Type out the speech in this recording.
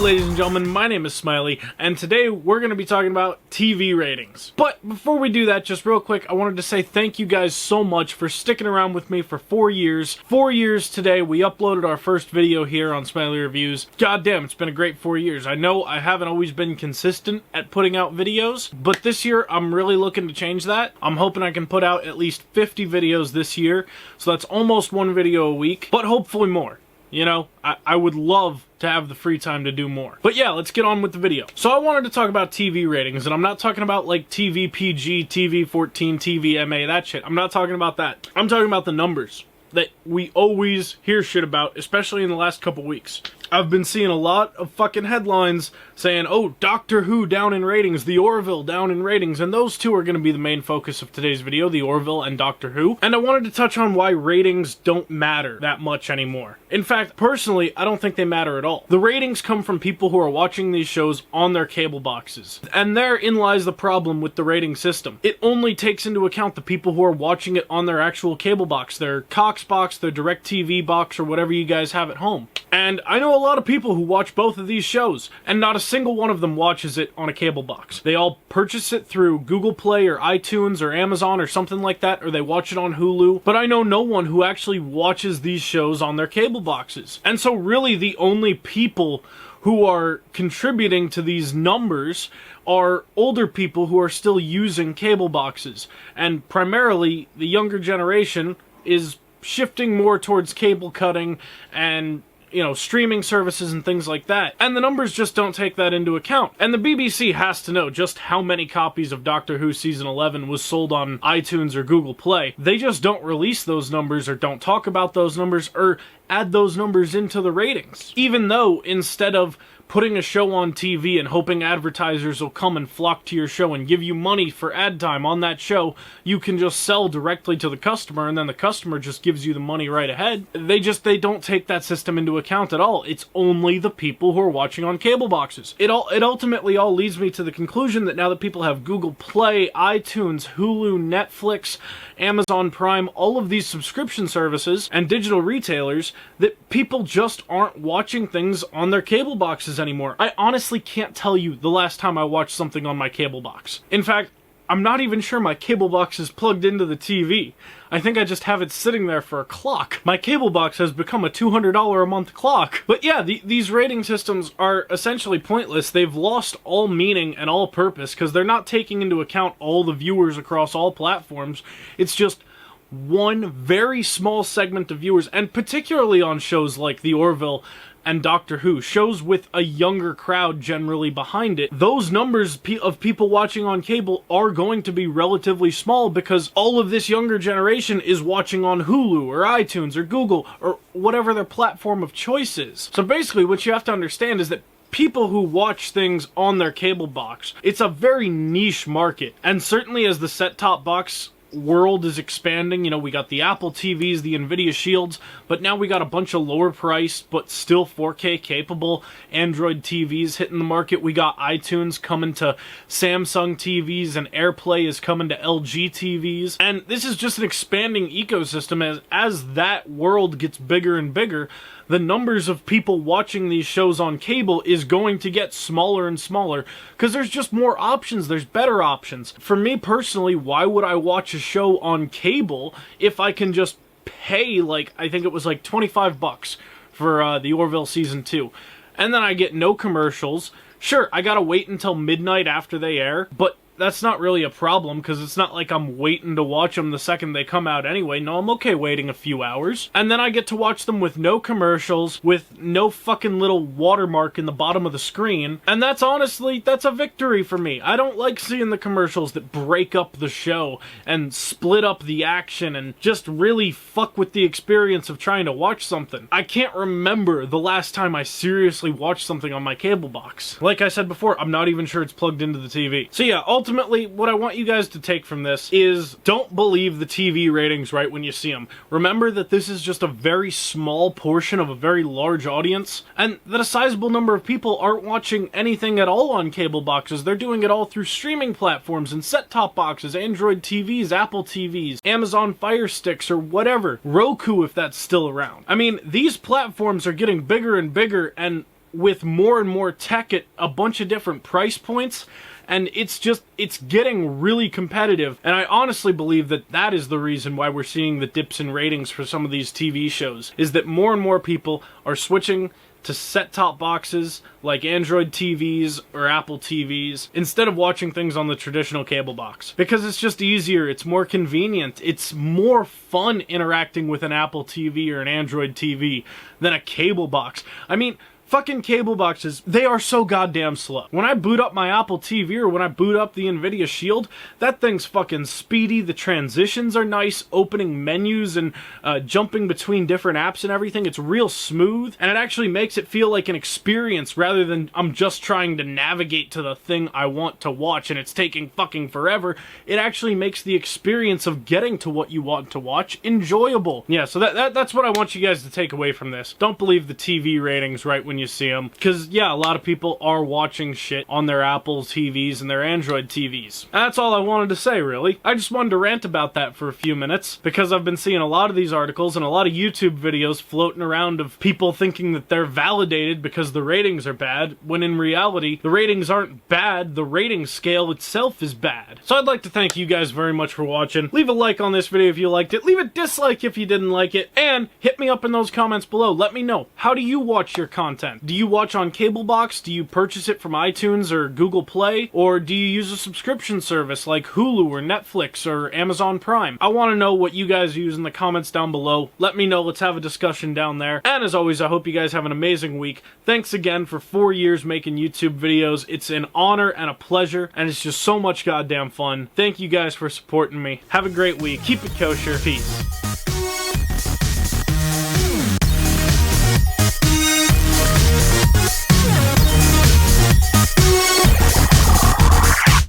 ladies and gentlemen, my name is Smiley, and today we're going to be talking about TV ratings. But before we do that, just real quick, I wanted to say thank you guys so much for sticking around with me for 4 years. 4 years today, we uploaded our first video here on Smiley Reviews. God damn, it's been a great 4 years. I know I haven't always been consistent at putting out videos, but this year I'm really looking to change that. I'm hoping I can put out at least 50 videos this year, so that's almost one video a week, but hopefully more. You know, I would love to have the free time to do more. But yeah, let's get on with the video. So I wanted to talk about TV ratings, and I'm not talking about like TV PG, TV 14, TV MA, that shit. I'm not talking about that. I'm talking about the numbers that we always hear shit about, especially in the last couple weeks. I've been seeing a lot of fucking headlines saying, oh, Doctor Who down in ratings, the Orville down in ratings, and those two are going to be the main focus of today's video, the Orville and Doctor Who. And I wanted to touch on why ratings don't matter that much anymore. In fact, personally, I don't think they matter at all. The ratings come from people who are watching these shows on their cable boxes. And therein lies the problem with the rating system. It only takes into account the people who are watching it on their actual cable box, their Cox box, their DirecTV box, or whatever you guys have at home. And I know a lot of people who watch both of these shows, and not a single one of them watches it on a cable box. They all purchase it through Google Play or iTunes or Amazon or something like that, or they watch it on Hulu, but I know no one who actually watches these shows on their cable boxes. And so really the only people who are contributing to these numbers are older people who are still using cable boxes. And primarily, the younger generation is shifting more towards cable cutting and, you know, streaming services and things like that. And the numbers just don't take that into account. And the BBC has to know just how many copies of Doctor Who Season 11 was sold on iTunes or Google Play. They just don't release those numbers or don't talk about those numbers or add those numbers into the ratings. Even though, instead of putting a show on TV and hoping advertisers will come and flock to your show and give you money for ad time on that show, you can just sell directly to the customer and then the customer just gives you the money right ahead. They don't take that system into account at all. It's only the people who are watching on cable boxes. It ultimately all leads me to the conclusion that now that people have Google Play, iTunes, Hulu, Netflix, Amazon Prime, all of these subscription services and digital retailers, that people just aren't watching things on their cable boxes anymore. I honestly can't tell you the last time I watched something on my cable box. In fact, I'm not even sure my cable box is plugged into the TV. I think I just have it sitting there for a clock. My cable box has become a $200 a month clock. But yeah, these rating systems are essentially pointless. They've lost all meaning and all purpose because they're not taking into account all the viewers across all platforms. It's just one very small segment of viewers, and particularly on shows like The Orville and Doctor Who, shows with a younger crowd generally behind it, those numbers of people watching on cable are going to be relatively small because all of this younger generation is watching on Hulu or iTunes or Google or whatever their platform of choice is. So basically what you have to understand is that people who watch things on their cable box, it's a very niche market. And certainly as the set-top box world is expanding, you know, we got the Apple TVs, the Nvidia Shields, but now we got a bunch of lower priced but still 4K capable Android TVs hitting the market. We got iTunes coming to Samsung TVs, and AirPlay is coming to LG TVs, and this is just an expanding ecosystem. As that world gets bigger and bigger, the numbers of people watching these shows on cable is going to get smaller and smaller because there's just more options, there's better options. For me personally, why would I watch a show on cable if I can just pay, like, I think it was like 25 bucks for the Orville Season 2, and then I get no commercials. Sure, I gotta wait until midnight after they air, but that's not really a problem because it's not like I'm waiting to watch them the second they come out anyway. No, I'm okay waiting a few hours. And then I get to watch them with no commercials, with no fucking little watermark in the bottom of the screen. And that's honestly, that's a victory for me. I don't like seeing the commercials that break up the show and split up the action and just really fuck with the experience of trying to watch something. I can't remember the last time I seriously watched something on my cable box. Like I said before, I'm not even sure it's plugged into the TV. So yeah, ultimately, what I want you guys to take from this is don't believe the TV ratings right when you see them. Remember that this is just a very small portion of a very large audience, and that a sizable number of people aren't watching anything at all on cable boxes. They're doing it all through streaming platforms and set-top boxes, Android TVs, Apple TVs, Amazon Fire Sticks, or whatever. Roku, if that's still around. I mean, these platforms are getting bigger and bigger, and with more and more tech at a bunch of different price points, and it's getting really competitive, and I honestly believe that that is the reason why we're seeing the dips in ratings for some of these TV shows, is that more and more people are switching to set-top boxes like Android TVs or Apple TVs instead of watching things on the traditional cable box. Because it's just easier, it's more convenient, it's more fun interacting with an Apple TV or an Android TV than a cable box. I mean, fucking cable boxes, they are so goddamn slow. When I boot up my Apple TV or when I boot up the Nvidia Shield, that thing's fucking speedy, the transitions are nice, opening menus and jumping between different apps and everything, it's real smooth, and it actually makes it feel like an experience rather than I'm just trying to navigate to the thing I want to watch and it's taking fucking forever. It actually makes the experience of getting to what you want to watch enjoyable. Yeah, so that's what I want you guys to take away from this. Don't believe the TV ratings right when you see them, because yeah, a lot of people are watching shit on their Apple TVs and their Android TVs. And that's all I wanted to say, really. I just wanted to rant about that for a few minutes, because I've been seeing a lot of these articles and a lot of YouTube videos floating around of people thinking that they're validated because the ratings are bad, when in reality, the ratings aren't bad, the rating scale itself is bad. So I'd like to thank you guys very much for watching. Leave a like on this video if you liked it, leave a dislike if you didn't like it, and hit me up in those comments below. Let me know, how do you watch your content? Do you watch on cable box? Do you purchase it from iTunes or Google Play? Or do you use a subscription service like Hulu or Netflix or Amazon Prime? I want to know what you guys use in the comments down below. Let me know, let's have a discussion down there. And as always, I hope you guys have an amazing week. Thanks again for 4 years making YouTube videos. It's an honor and a pleasure, and it's just so much goddamn fun. Thank you guys for supporting me. Have a great week. Keep it kosher. Peace.